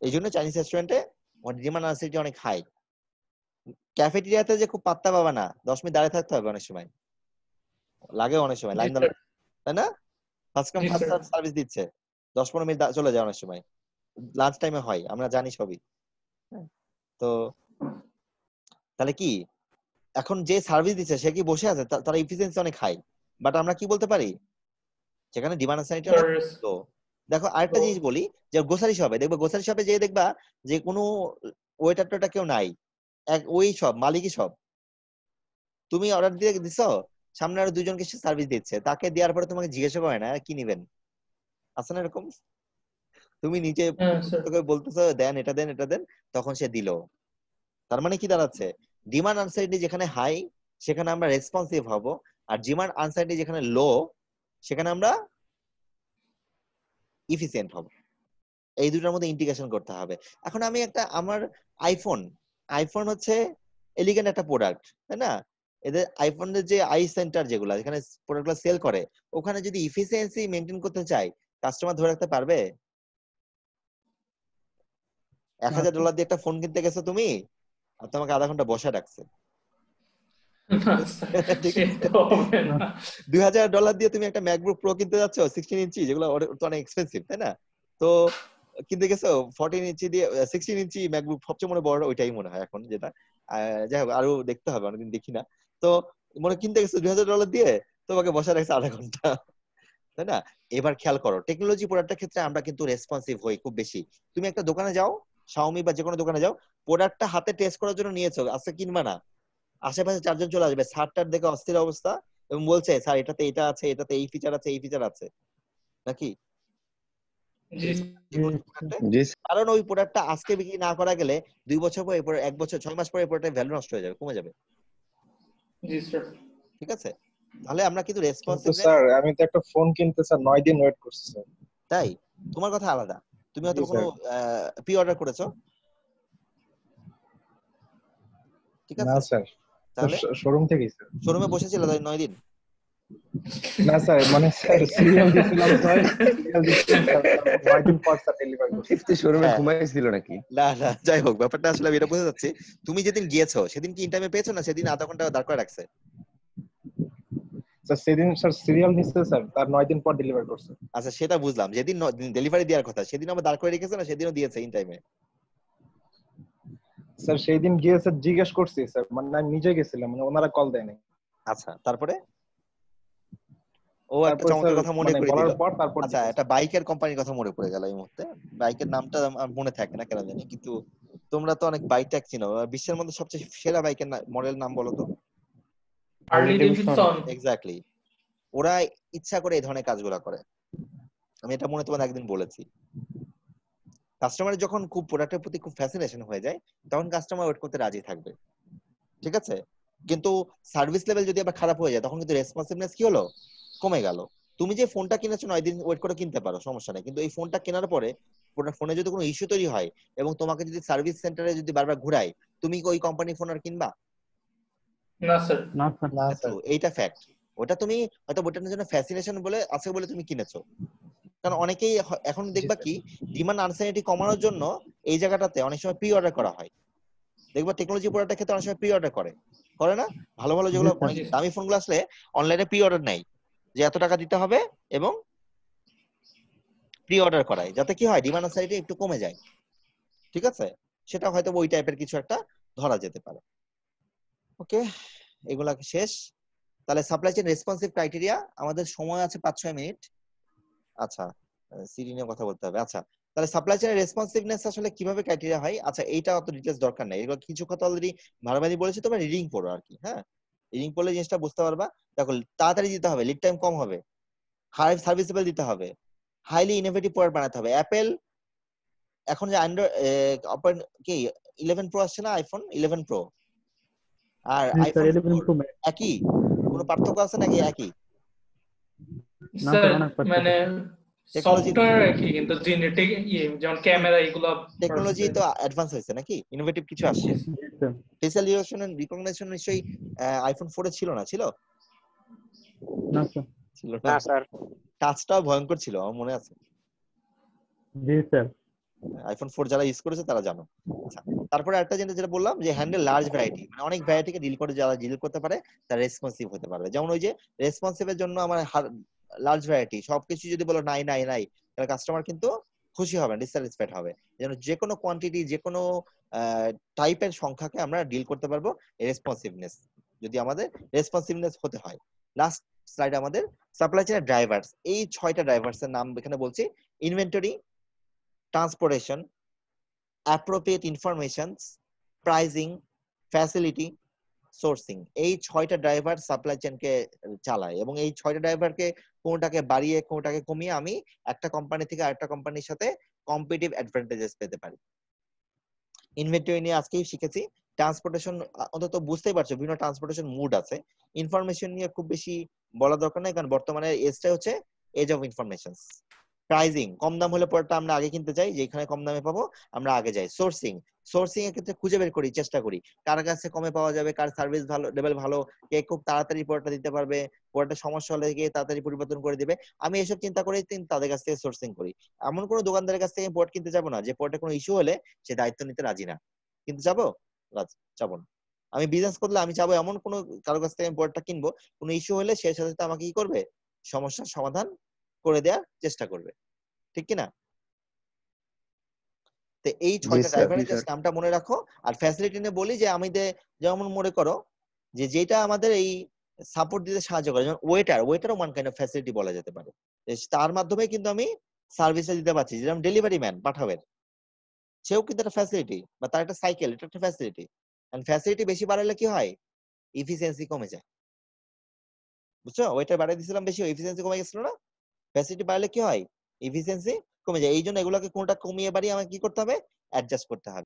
এই জন্য চাইনিজ রেস্টুরেন্টে ডিমান্ড আনসার্টেনিটি অনেক হাই। ক্যাফেটেরিয়াতে যে খুব পাত্তা পাবা না, 10 মিনিট দাঁড়িয়ে থাকতে হবে, অনেক সময় লাগে, অনেক সময় জি লাইন স্যার। তাই না? ফার্স্ট কাম জি ফার্স্ট স্যার। সার্ভিস দিচ্ছে, 10-15 মিনিট চলে যায় অনেক সময়, লাঞ্চ টাইমে হয়, আমরা জানি সবই। হ্যাঁ, তো তাহলে কি, এখন যে সার্ভিস দিচ্ছে সে কি বসে আছে, তার এফিসিয়েন্সি অনেক হাই, বাট আমরা কি বলতে পারি, সেখানে ডিমান্ড সাইড অনেক লো। দেখো আরেকটা জিনিস বলি, যে গ্রোসারি শপে দেখবে, গ্রোসারি শপে যে দেখবা যে কোনো ওয়েটার টোয়েটার কেউ নাই, ওই সব মালিকই সব, তুমি অর্ডার দিয়ে দিছো, সামনে আরো 2জনকে সে সার্ভিস দিচ্ছে, তাকে দেওয়ার পরে তোমাকে জিজ্ঞাসা করে না কি নিবেন, আছে না এরকম? তুমি নিজে হ্যাঁ স্যার। বলতেছো দেন এটা দেন এটা দেন, তখন সে দিল। তার মানে কি দাঁড়াচ্ছে, ডিমান্ড আনসার্টেনিটি যেখানে হাই সেখানে আমরা রেসপন্সিভ হব, আর ডিমান্ড আনসার্টেনিটি যেখানে লো সেখানে আমরা ইফিসিয়েন্ট হব। এই দুটোর মধ্যে ইন্টিগ্রেশন করতে হবে। এখন আমি আমার আইফোন, আইফোন হচ্ছে এলিগেন্ট একটা প্রোডাক্ট, তাই না? এদের আইফোনের যে আই সেন্টার যেগুলো যেখানে প্রোডাক্টগুলো সেল করে, ওখানে যদি ইফিসিয়েন্সি মেনটেন করতে চাই, কাস্টমার ধরে রাখতে পারবে? $1,000 দিয়ে একটা ফোন কিনতে গেছো তুমি, আর তোমাকে আধা ঘন্টা বসে রাখছে, না স্যার, ঠিক আছে, সেটা হবে না। $2000 দিয়ে তুমি একটা ম্যাকবুক প্রো কিনতে যাচ্ছ 16 ইঞ্চি, যেগুলো তো অনেক এক্সপেন্সিভ, তাই না? তো কিনতে গেছো 14 ইঞ্চি দিয়ে 16 ইঞ্চি ম্যাকবুক, সবচেয়ে মনে বড় ওইটাই মনে হয় এখন যেটা। যাই হোক, আরো দেখতে হবে, অনেকদিন দেখি না। তো মনে কিনতে গেছো $2000 দিয়ে, তোমাকে বসা রাখছে আধা ঘন্টা, তাই না? এবার খেয়াল করো, টেকনোলজি প্রোডাক্টের ক্ষেত্রে আমরা কিন্তু রেসপন্সিভ হই খুব বেশি। তুমি একটা দোকানে যাও, শাওমি বা যে কোনো দোকানে যাও, প্রোডাক্টটা হাতে টেস্ট করার জন্য নিয়েছো, আজকে কিনবা না, আশেপাশে চারজন চলে আসবে, শার্টটার দেখে অস্থির অবস্থা, এবং বলছে স্যার এটাতে এটা আছে, এটাতে এই ফিচার আছে, এই ফিচার আছে, নাকি? জি টেকনোলজি প্রোডাক্টে, জি কারণ ওই প্রোডাক্টটা আজকে বিক্রি না করা গেলে 2 বছর পর, এরপর 1 বছর 6 মাস পরে এই প্রোডাক্টের ভ্যালু নষ্ট হয়ে যাবে, কমে যাবে। জি স্যার। ঠিক আছে, তাহলে আমরা কিন্তু কিন্তু রেসপন্সিভনেস, স্যার আমি তো একটা ফোন কিনতে স্যার 9 দিন ওয়েট করছি স্যার। তাই তোমার কথা আলাদা, তুমি হয়তো জি কোনো স্যার। প্রি অর্ডার করেছো, ঠিক না আছে? স্যার, তাহলে শোরুম থেকেই স্যার। শোরুমে বসেছিল তাই 9 দিন? না স্যার, মানে স্যার সিরিয়াল দিছিলাম স্যার, সিরিয়াল দিছিলাম স্যার, তারপর 9 দিন পর স্যার ডেলিভারি করছে। ফিফটি শোরুমে হ্যাঁ, ঘুমাইছিল নাকি? না না, যাই হোক, ব্যাপারটা আসলে আমি এটা বুঝতে চাচ্ছি, তুমি যেদিন গিয়েছো সেদিন কি ইন টাইমে পেয়েছো, না সেদিন আধা ঘন্টা দাঁড় করে রাখছে? স্যার সেদিন স্যার সিরিয়াল দিচ্ছে স্যার, তার 9 দিন পর ডেলিভারি করছে। আচ্ছা, সেটা বুঝলাম, যেদিন ডেলিভারি দেওয়ার কথা সেদিন আবার দাঁড় করে রেখেছে, না সেদিনও দিয়েছে ইন টাইমে? স্যার সেই দিন গিয়ে স্যার জিজ্ঞেস করছি স্যার, মানে আমি নিজে গেছিলাম, মানে ওনারা কল দেয়নি। আচ্ছা, তারপরে ও একটা তারপর স্যার চমকের কথা মনে মানে করে দিল। বলার পর তারপর আচ্ছা, একটা বাইকের কোম্পানির কথা মনে পড়ে গেল এই মুহূর্তে, বাইকের নামটা আমার মনে থাকে না কেন জানি, কিন্তু তোমরা তো অনেক বাইক ট্যাক চিনো, বিশ্বের মধ্যে সবচেয়ে সেরা বাইকের মডেল নাম বলো তো? Harley Davidson. এক্স্যাক্টলি, ওরা ইচ্ছা করে এই ধরনের কাজগুলো করে, আমি এটা মনে তোমাদের একদিন বলেছি। কাস্টমারের যখন খুব প্রোডাক্টের প্রতি খুব ফ্যাসিনেশন হয়ে যায়, তখন কাস্টমার ওয়েট করতে রাজি থাকবে, ঠিক আছে? কিন্তু সার্ভিস লেভেল যদি আবার খারাপ হয়ে যায়, তখন কিন্তু রেসপন্সিভনেস কি হলো, কমে গেল। তুমি যে ফোনটা কিনেছো 9 দিন ওয়েট করে কিনতে পারো, সমস্যা নেই, কিন্তু এই ফোনটা কেনার পরে ফোনে যদি কোনো ইস্যু তৈরি হয় এবং তোমাকে যদি সার্ভিস সেন্টারে যদি বারবার ঘুরায়, তুমি কি ওই কোম্পানির ফোন আর কিনবা? না স্যার। না স্যার। না স্যার। এইটা ফ্যাক্ট। ওটা তুমি হয়তো ওটার জন্য ফ্যাসিনেশন বলে আছে বলে তুমি কিনেছো, কারণ অনেকেই এখন জি দেখবা স্যার। কি, ডিমান্ড আনসার্টেনিটি কমানোর জন্য এই জায়গাটাতে অনেক সময় প্রি অর্ডার করা হয়। দেখবা টেকনোলজি প্রোডাক্টের ক্ষেত্রে অনেক সময় প্রি অর্ডার করে না? ভালো ভালো যেগুলো অনেক জি। দামি ফোনগুলো আসলে অনলাইনে প্রি অর্ডার নেয়, যে এত টাকা দিতে হবে এবং প্রি অর্ডার করায়, যাতে কি হয়, ডিমান্ড আনসার্টেনিটি একটু কমে যায়, ঠিক আছে? সেটা হয়তো ওই টাইপের কিছু একটা ধরা যেতে পারে। ওকে, এগুলা শেষ। তাহলে সাপ্লাই চেইন রেসপন্সিভ ক্রাইটেরিয়া, আমাদের সময় আছে 5-6 মিনিট। আচ্ছা, সিডি নিয়ে কথা বলতে হবে। আচ্ছা, তাহলে সাপ্লাই চেইনের রেসপন্সিভনেস আসলে কিভাবে ক্রাইটেরিয়া হয়? আচ্ছা, এইটা অত ডিটেইলস দরকার নাই, এগুলো কিছু কথা অলরেডি ভালোভাবে বলেছি, তোমরা রিডিং পড়ো আর কি। হ্যাঁ, রিডিং পড়লে জিনিসটা বুঝতে পারবা। দেখো, তাড়াতাড়ি দিতে হবে, লিড টাইম কম হবে, হাই সার্ভিসেবল দিতে হবে, হাইলি ইনোভেটিভ প্রোডাক্ট বানাতে হবে। অ্যাপেল এখন যে অ্যান্ড্রয়েড কি 11 প্রো আসছে না, আইফোন 11 প্রো আর আইফোন 4 একই, কোনো পার্থক্য আছে নাকি একই? না স্যার স্যার, অনেক পার্থক্য। মানে টেকনোলজি, সফটওয়্যার কি, কিন্তু জেনেটিক যেমন ক্যামেরা এগুলো টেকনোলজি তো অ্যাডভান্স হয়েছে নাকি, ইনোভেটিভ কিছু আসছে। জি স্যার। ফেসিয়াল রিকগনিশন নিশ্চয়ই আইফোন 4 এ ছিল না, ছিল? না স্যার। ছিল না না, স্যার। টাচটাও ভয়ঙ্কর ছিল, আমার মনে আছে। জি স্যার। আইফোন 4 যারা ইউজ করেছে তারা জানো। আচ্ছা, তারপরে একটা জিনিস যেটা বললাম, যে হ্যান্ডেল লার্জ ভ্যারাইটি, মানে অনেক ভ্যারাইটিকে ডিল করে, যারা ডিল করতে পারে তারা রেসপন্সিভ হতে পারবে। যেমন ওই যে রেসপন্সিভের জন্য আমার লার্জ ভ্যারাইটি, সবকিছু যদি বলো নাই নাই নাই, তাহলে কাস্টমার কিন্তু খুশি হবে, ডিসস্যাটিসফাইড হবে। যেন যে কোনো কোয়ান্টিটি, যে কোনো টাইপের সংখ্যাকে আমরা ডিল করতে পারবো রেসপন্সিভনেস, যদি আমাদের রেসপন্সিভনেস হতে হয়। লাস্ট স্লাইড আমাদের সাপ্লাই চেইনের ড্রাইভার্স, এই 6টা ড্রাইভার্স এর নাম এখানে বলছি। Inventory, transportation, appropriate informations, pricing, facility, sourcing, এই 6টা ড্রাইভার সাপ্লাই চেইনকে চালায়, এবং এই 6টা ড্রাইভারকে কোনটাকে বাড়িয়ে কোনটাকে কমিয়ে আমি একটা কোম্পানি থেকে আরেকটা কোম্পানির সাথে কম্পিটিটিভ অ্যাডভান্টেজেস পেতে পারি। ইনভেন্টরি নিয়ে আজকেই শিখেছি। ট্রান্সপোর্টেশন অন্তত বুঝতেই পারছো, বিভিন্ন ট্রান্সপোর্টেশন মুড আছে। ইনফরমেশন নিয়ে খুব বেশি বলা দরকার নাই, কারণ বর্তমানে এজটা হচ্ছে এজ অফ ইনফরমেশন। প্রাইজিং, কম দাম হলে পরটা আমরা আগে কিনতে চাই, যেখানে কম দামে পাবো আমরা আগে যাই। সোর্সিং, সোর্সিং এর ক্ষেত্রে খুঁজে বের করি, চেষ্টা করি কার কাছে কমে পাওয়া যাবে, কার সার্ভিস ভালো, লেভেল ভালো, কে খুব তাড়াতাড়ি পড়াটা দিতে পারবে, পড়াটা সমস্যা হলে গিয়ে তাড়াতাড়ি পরিবর্তন করে দিবে। আমি এসব চিন্তা করেই তাদের কাছ থেকে সোর্সিং করি। এমন কোনো দোকানদারের কাছ থেকে পড কিনতে যাবো না যে পডে কোনো ইস্যু হলে সে দায়িত্ব নিতে রাজি না, কিন্তু যাবো? যাবো না। আমি বিজনেস করলে আমি চাবো এমন কোনো কারো কাছ থেকে আমি প্রোডাক্টটা কিনবো, কোনো ইস্যু হলে সে সাথে সাথে আমাকে কি করবে, সমস্যার সমাধান করে দেওয়ার চেষ্টা করবে, ঠিক কি না? তো এই জি 6টা স্যার। ড্রাইভারের জাস্ট নামটা মনে রাখো। আর ফ্যাসিলিটি নিয়ে বলি যে আমাদের যেমন মনে করো যে যেটা আমাদের এই সাপোর্ট দিতে সাহায্য করে, যেমন ওয়েটারও ওয়ান কাইন্ড অফ ফ্যাসিলিটি বলা যেতে পারে। তার মাধ্যমে কিন্তু আমি সার্ভিসটা দিতে পারছি। যেমন ডেলিভারি ম্যান পাঠাবেন, সেও কিন্তু একটা ফ্যাসিলিটি, বা তার একটা সাইকেল, এটা একটা ফ্যাসিলিটি। এন্ড ফ্যাসিলিটি বেশি বাড়ালে কি হয়, এফিসিয়েন্সি কমে যায়। বুঝছো, ওয়েটার বাড়াই দিয়েছিলাম বেশি, এফিসিয়েন্সি কমে গেছিল না? ফ্যাসিলিটি বাড়লে কি হয়, এফিসিয়েন্সি কমে যায়। এই জন্য এগুলোকে কোনটা কমিয়ে বাড়িয়ে আমাকে কি করতে হবে, অ্যাডজাস্ট করতে হবে।